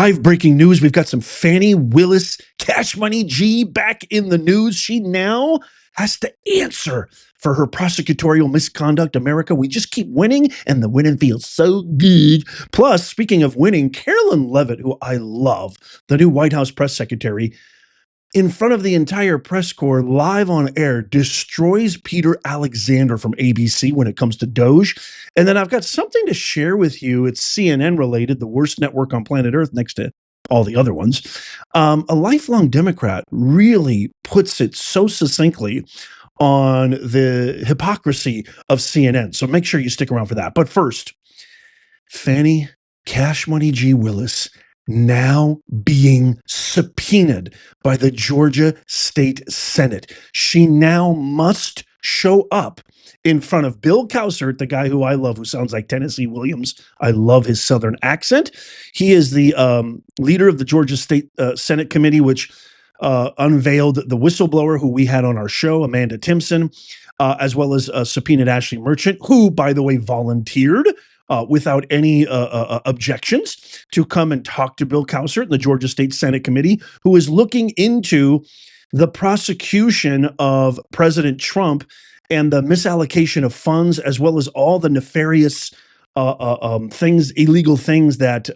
Live breaking news. We've got some Fani Willis Cash Money G back in the news. She now has to answer for her prosecutorial misconduct. America, we just keep winning, and the winning feels so good. Plus, speaking of winning, Carolyn Leavitt, who I love, the new White House press secretary, in front of the entire press corps, live on air, destroys Peter Alexander from ABC when it comes to Doge. And then I've got something to share with you. It's CNN related, the worst network on planet Earth next to all the other ones. A lifelong Democrat really puts it so succinctly on the hypocrisy of CNN. So make sure you stick around for that. But first, Fani Cash Money G. Willis now being subpoenaed by the Georgia State Senate. She now must show up in front of Bill Cowsert, the guy who I love, who sounds like Tennessee Williams. I love his Southern accent. He is the leader of the Georgia State Senate Committee, which unveiled the whistleblower who we had on our show, Amanda Timpson, as well as subpoenaed Ashley Merchant, who, by the way, volunteered without any objections to come and talk to Bill Cowsert in the Georgia State Senate Committee, who is looking into the prosecution of President Trump and the misallocation of funds, as well as all the nefarious things, illegal things that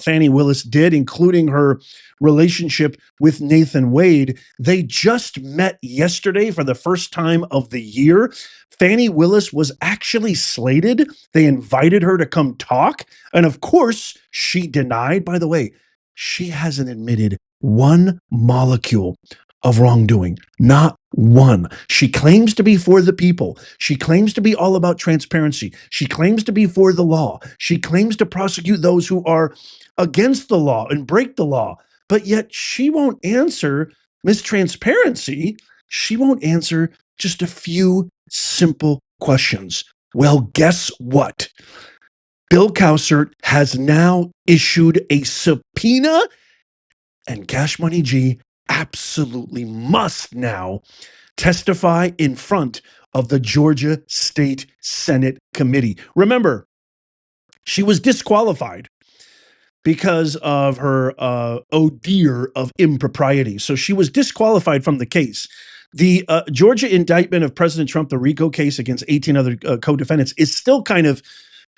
Fani Willis did, including her relationship with Nathan Wade. They just met yesterday for the first time of the year. Fani Willis was actually slated. They invited her to come talk. And of course, she denied. By the way, she hasn't admitted one molecule of wrongdoing, not one. She claims to be for the people. She claims to be all about transparency. She claims to be for the law. She claims to prosecute those who are against the law and break the law. But yet she won't answer mistransparency. She won't answer just a few simple questions. Well, guess what? Bill Cowsert has now issued a subpoena, and Cash Money G absolutely must now testify in front of the Georgia State Senate Committee. Remember, she was disqualified because of her dear of impropriety. So she was disqualified from the case. The Georgia indictment of President Trump, the RICO case against 18 other co-defendants, is still kind of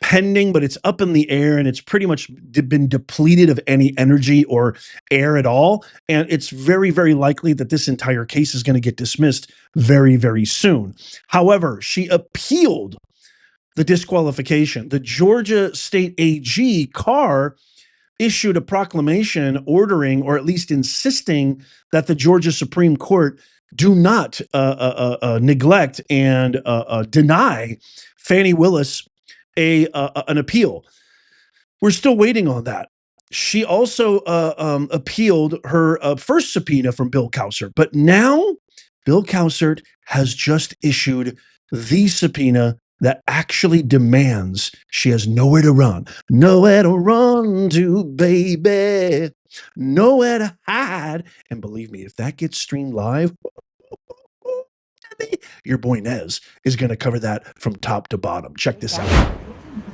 pending, but it's up in the air, and it's pretty much been depleted of any energy or air at all. And it's very, very likely that this entire case is going to get dismissed very, very soon. However, she appealed the disqualification. The Georgia State AG, Carr, issued a proclamation ordering, or at least insisting, that the Georgia Supreme Court do not neglect and deny Fani Willis an appeal. We're still waiting on that. She also appealed her first subpoena from Bill Cowsert, but now Bill Cowsert has just issued the subpoena that actually demands she has nowhere to run to, baby, nowhere to hide. And believe me, if that gets streamed live, your boy Nez is going to cover that from top to bottom. Check this out.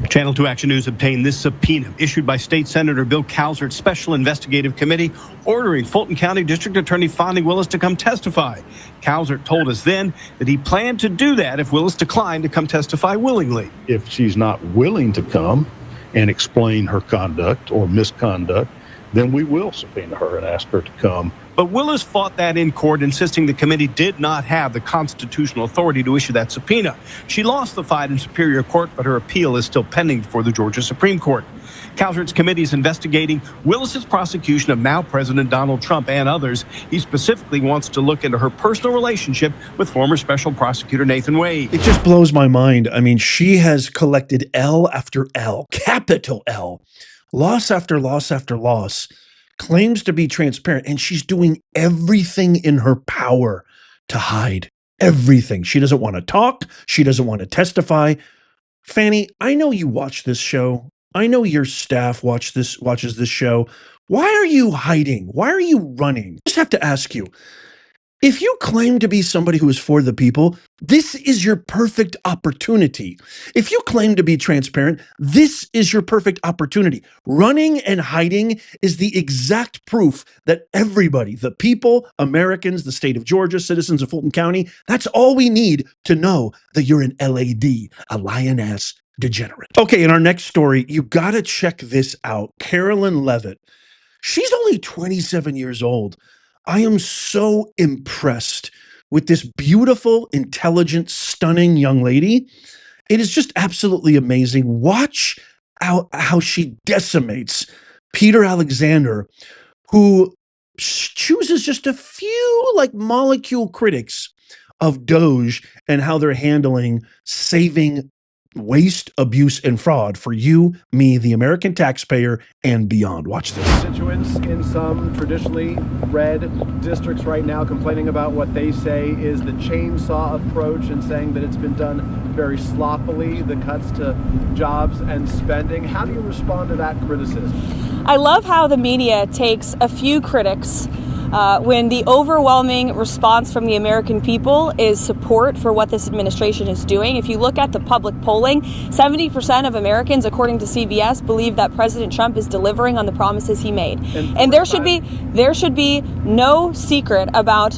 Channel 2 Action News obtained this subpoena issued by State Senator Bill Cowsert's Special Investigative Committee ordering Fulton County District Attorney Fani Willis to come testify. Cowsert told us then that he planned to do that if Willis declined to come testify willingly. If she's not willing to come and explain her conduct or misconduct, then we will subpoena her and ask her to come. But Willis fought that in court, insisting the committee did not have the constitutional authority to issue that subpoena. She lost the fight in Superior Court, but her appeal is still pending before the Georgia Supreme Court. Cowsert's committee is investigating Willis's prosecution of now President Donald Trump and others. He specifically wants to look into her personal relationship with former Special Prosecutor Nathan Wade. It just blows my mind. I mean, she has collected L after L, capital L, loss after loss after loss, claims to be transparent, and she's doing everything in her power to hide everything. She doesn't want to talk. She doesn't want to testify. Fani, I know you watch this show. I know your staff watches this show. Why are you hiding? Why are you running? I just have to ask you, If you claim to be somebody who is for the people, this is your perfect opportunity. If you claim to be transparent, this is your perfect opportunity. Running and hiding is the exact proof that everybody, the people, Americans, the state of Georgia, citizens of Fulton County, that's all we need to know that you're an LAD, a lion-ass degenerate. Okay, in our next story, you gotta check this out. Carolyn Leavitt. She's only 27 years old. I am so impressed with this beautiful, intelligent, stunning young lady. It is just absolutely amazing. Watch how she decimates Peter Alexander, who chooses just a few like molecule critics of Doge and how they're handling saving waste, abuse, and fraud for you, me, the American taxpayer, and beyond. Watch this. Constituents in some traditionally red districts right now complaining about what they say is the chainsaw approach and saying that it's been done very sloppily, the cuts to jobs and spending. How do you respond to that criticism? I love how the media takes a few critics when the overwhelming response from the American people is support for what this administration is doing. If you look at the public polling, 70% of Americans, according to CBS, believe that President Trump is delivering on the promises he made. And there should be no secret about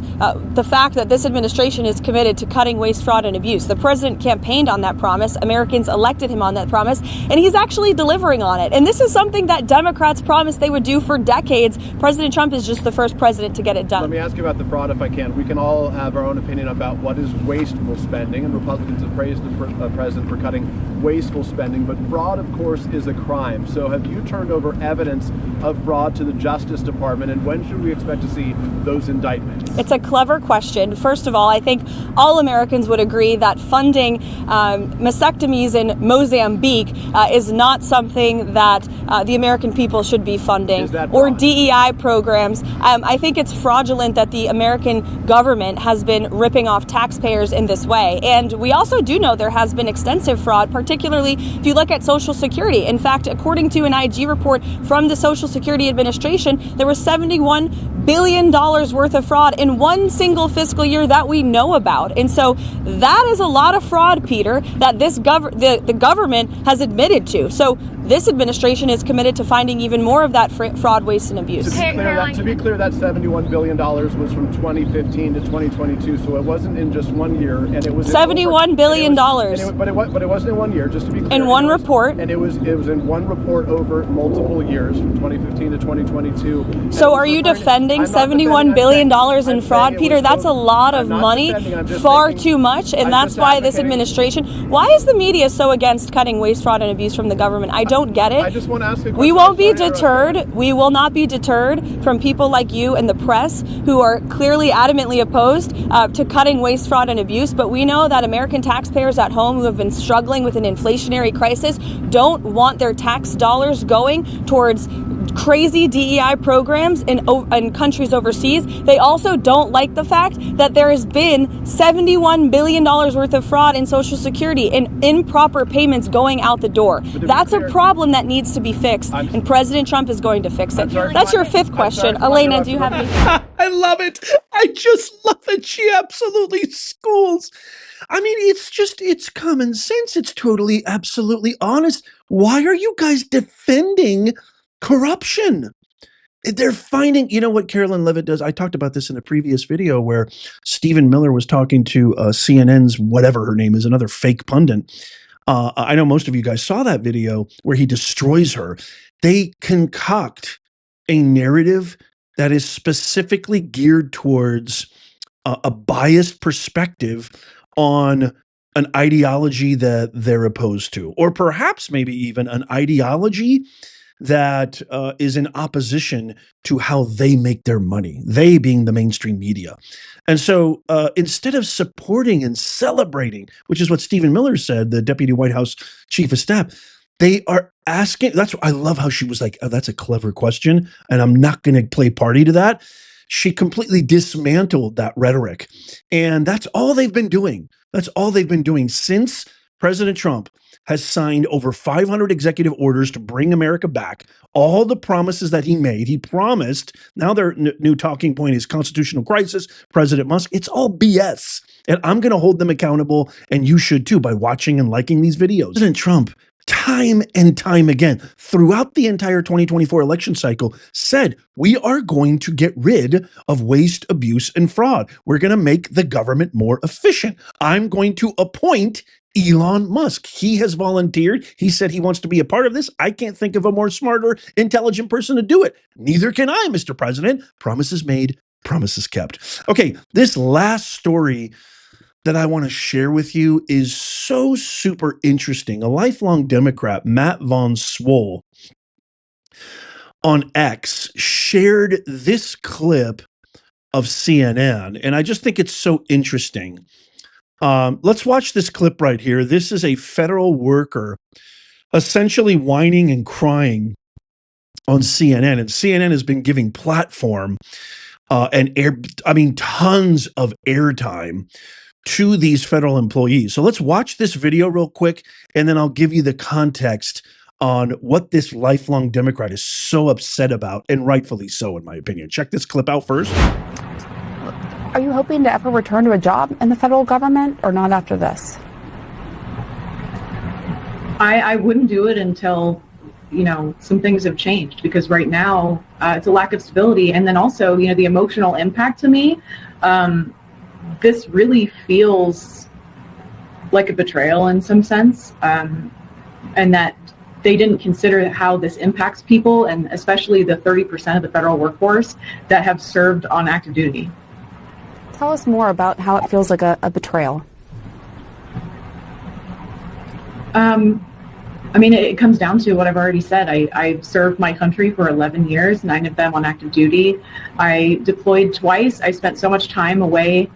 the fact that this administration is committed to cutting waste, fraud, and abuse. The president campaigned on that promise. Americans elected him on that promise, and he's actually delivering on it. And this is something that Democrats promised they would do for decades. President Trump is just the first president to get it done. Let me ask you about the fraud, if I can. We can all have our own opinion about what is wasteful spending, and Republicans have praised the president for cutting wasteful spending, but fraud, of course, is a crime. So have you turned over evidence of fraud to the Justice Department, and when should we expect to see those indictments? It's a clever question. First of all, I think all Americans would agree that funding mastectomies in Mozambique is not something that the American people should be funding, or DEI programs. I think it's fraudulent that the American government has been ripping off taxpayers in this way. And we also do know there has been extensive fraud, particularly if you look at Social Security. In fact, according to an IG report from the Social Security Administration, there was $71 billion worth of fraud in one single fiscal year that we know about. And so that is a lot of fraud, Peter, that the government has admitted to. So this administration is committed to finding even more of that fraud, waste, and abuse. To be clear, that $71 billion was from 2015 to 2022, so it wasn't in just 1 year, and it was $71 billion. But it wasn't in 1 year, just to be clear. In one report. And it was in one report over multiple years, from 2015 to 2022. So are you defending $71 billion in fraud, Peter? That's a lot of money, far too much, and that's why this administration. Why is the media so against cutting waste, fraud, and abuse from the government? I don't get it. I just want to ask a question. We won't be deterred. We will not be deterred from people like you and the press who are clearly adamantly opposed to cutting waste, fraud, and abuse. But we know that American taxpayers at home who have been struggling with an inflationary crisis don't want their tax dollars going towards crazy DEI programs in countries overseas. They also don't like the fact that there has been $71 billion worth of fraud in Social Security and improper payments going out the door. That's a problem that needs to be fixed, and President Trump is going to fix it. That's your fifth question. Elena, do you have any? I love it. I just love it. She absolutely schools. I mean, it's common sense. It's totally, absolutely honest. Why are you guys defending corruption? They're finding, you know what Carolyn Leavitt does? I talked about this in a previous video where Stephen Miller was talking to CNN's, whatever her name is, another fake pundit. I know most of you guys saw that video where he destroys her. They concoct a narrative that is specifically geared towards a biased perspective on an ideology that they're opposed to, or perhaps maybe even an ideology that is in opposition to how they make their money, they being the mainstream media. And so instead of supporting and celebrating, which is what Stephen Miller said, the Deputy White House Chief of Staff, they are asking, I love how she was like, oh, that's a clever question, and I'm not going to play party to that. She completely dismantled that rhetoric. And that's all they've been doing. That's all they've been doing since President Trump has signed over 500 executive orders to bring America back. All the promises that he made, he promised. Now their new talking point is constitutional crisis, President Musk. It's all BS. And I'm going to hold them accountable, and you should too, by watching and liking these videos. President Trump, time and time again, throughout the entire 2024 election cycle, said we are going to get rid of waste, abuse, and fraud. We're going to make the government more efficient. I'm going to appoint Elon Musk. He has volunteered. He said he wants to be a part of this. I can't think of a more smarter, intelligent person to do it. Neither can I, Mr. President. Promises made, promises kept. Okay, this last story that I want to share with you is so super interesting. A lifelong Democrat, Matt Von Swoll, on X shared this clip of CNN, and I just think it's so interesting. Let's watch this clip right here. This is a federal worker essentially whining and crying on CNN, and CNN has been giving platform and tons of airtime to these federal employees. So let's watch this video real quick, and then I'll give you the context on what this lifelong Democrat is so upset about, and rightfully so, in my opinion. Check this clip out first. Are you hoping to ever return to a job in the federal government, or not after this? I wouldn't do it until, some things have changed, because right now it's a lack of stability. And then also, the emotional impact to me, this really feels like a betrayal in some sense, and that they didn't consider how this impacts people, and especially the 30% of the federal workforce that have served on active duty. Tell us more about how it feels like a betrayal. It comes down to what I've already said. I served my country for 11 years, 9 of them on active duty. I deployed twice. I spent so much time away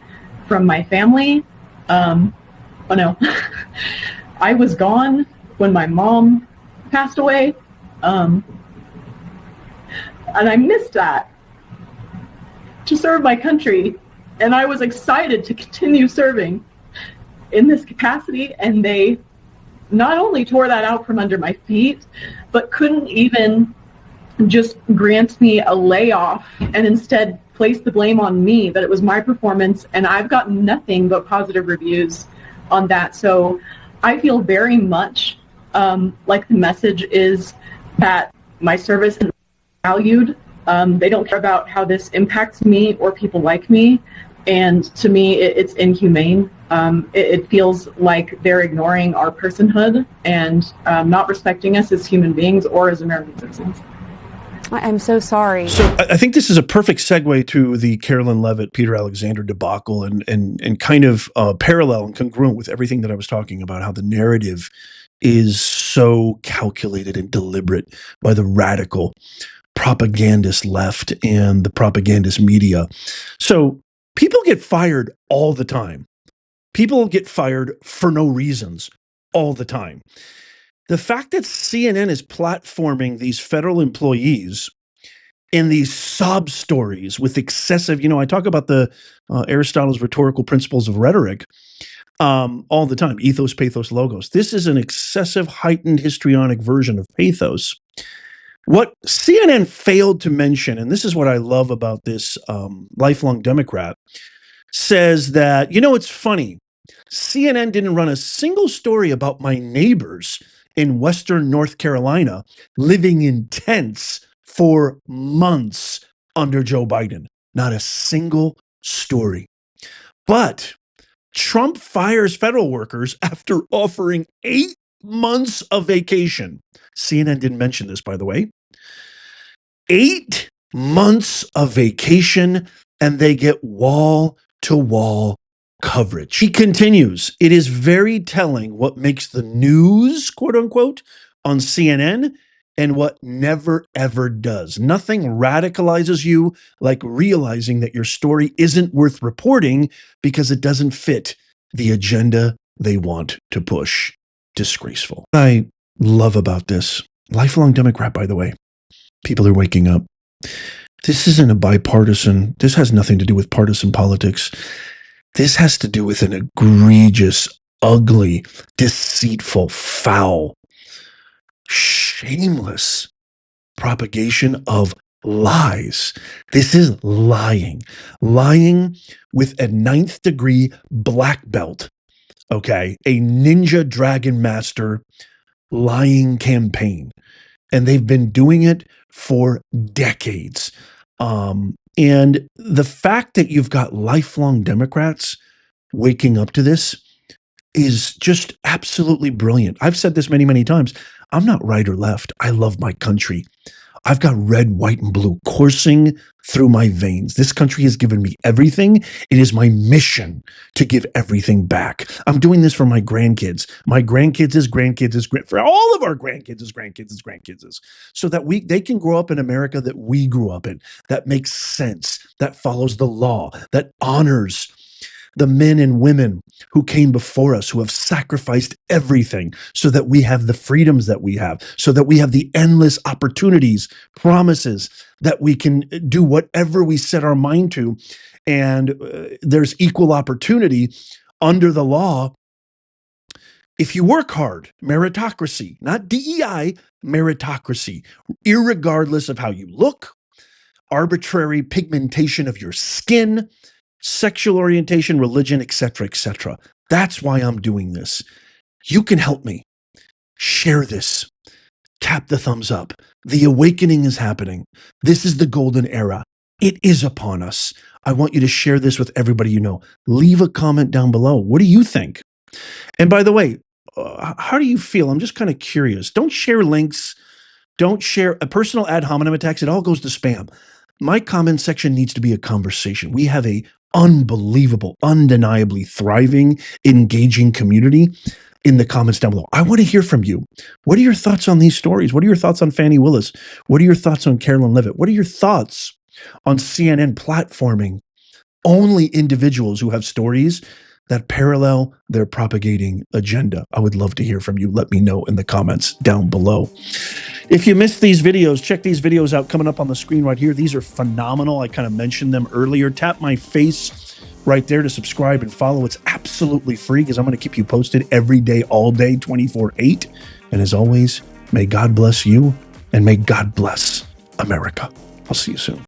from my family. I was gone when my mom passed away. And I missed that, to serve my country. And I was excited to continue serving in this capacity, and they not only tore that out from under my feet, but couldn't even just grant me a layoff, and instead placed the blame on me, that it was my performance, and I've gotten nothing but positive reviews on that. So I feel very much like the message is that my service is valued. They don't care about how this impacts me or people like me. And to me, it's inhumane. It feels like they're ignoring our personhood and not respecting us as human beings or as American citizens. I'm so sorry. So I think this is a perfect segue to the Carolyn Leavitt, Peter Alexander debacle, and kind of parallel and congruent with everything that I was talking about, how the narrative is so calculated and deliberate by the radical propagandist left and the propagandist media. So people get fired all the time. People get fired for no reasons all the time. The fact that CNN is platforming these federal employees in these sob stories with excessive, I talk about the Aristotle's rhetorical principles of rhetoric all the time, ethos, pathos, logos. This is an excessive, heightened histrionic version of pathos. What CNN failed to mention, and this is what I love about this lifelong Democrat, says that, it's funny, CNN didn't run a single story about my neighbors in Western North Carolina living in tents for months under Joe Biden. Not a single story. But Trump fires federal workers after offering 8 months of vacation. CNN didn't mention this, by the way. 8 months of vacation, and they get wall-to-wall coverage. He continues, it is very telling what makes the news, quote unquote, on CNN and what never ever does. Nothing radicalizes you like realizing that your story isn't worth reporting because it doesn't fit the agenda they want to push. Disgraceful. I love about this. Lifelong Democrat, by the way. People are waking up. This isn't a bipartisan, this has nothing to do with partisan politics. This has to do with an egregious, ugly, deceitful, foul, shameless propagation of lies. This is lying with a 9th degree black belt. Okay. A ninja dragon master lying campaign. And they've been doing it for decades. And the fact that you've got lifelong Democrats waking up to this is just absolutely brilliant. I've said this many, many times. I'm not right or left. I love my country. I've got red, white, and blue coursing through my veins. This country has given me everything. It is my mission to give everything back. I'm doing this for my grandkids. My grandkids' grandkids' for all of our grandkids' so that they can grow up in America that we grew up in, that makes sense, that follows the law, that honors the men and women who came before us, who have sacrificed everything so that we have the freedoms that we have, so that we have the endless opportunities, promises that we can do whatever we set our mind to. And there's equal opportunity under the law if you work hard. Meritocracy, not DEI, meritocracy, irregardless of how you look, arbitrary pigmentation of your skin, sexual orientation, religion, etc., etc. That's why I'm doing this. You can help me. Share this. Tap the thumbs up. The awakening is happening. This is the golden era. It is upon us. I want you to share this with everybody you know. Leave a comment down below. What do you think? And by the way, how do you feel? I'm just kind of curious. Don't share links. Don't share a personal ad hominem attacks. It all goes to spam. My comment section needs to be a conversation. We have a unbelievable, undeniably thriving, engaging community in the comments down below. I want to hear from you. What are your thoughts on these stories? What are your thoughts on Fani Willis? What are your thoughts on Carolyn Leavitt? What are your thoughts on CNN platforming only individuals who have stories that parallel their propagating agenda? I would love to hear from you. Let me know in the comments down below. If you missed these videos, check these videos out coming up on the screen right here. These are phenomenal. I kind of mentioned them earlier. Tap my face right there to subscribe and follow. It's absolutely free because I'm going to keep you posted every day, all day, 24/8. And as always, may God bless you and may God bless America. I'll see you soon.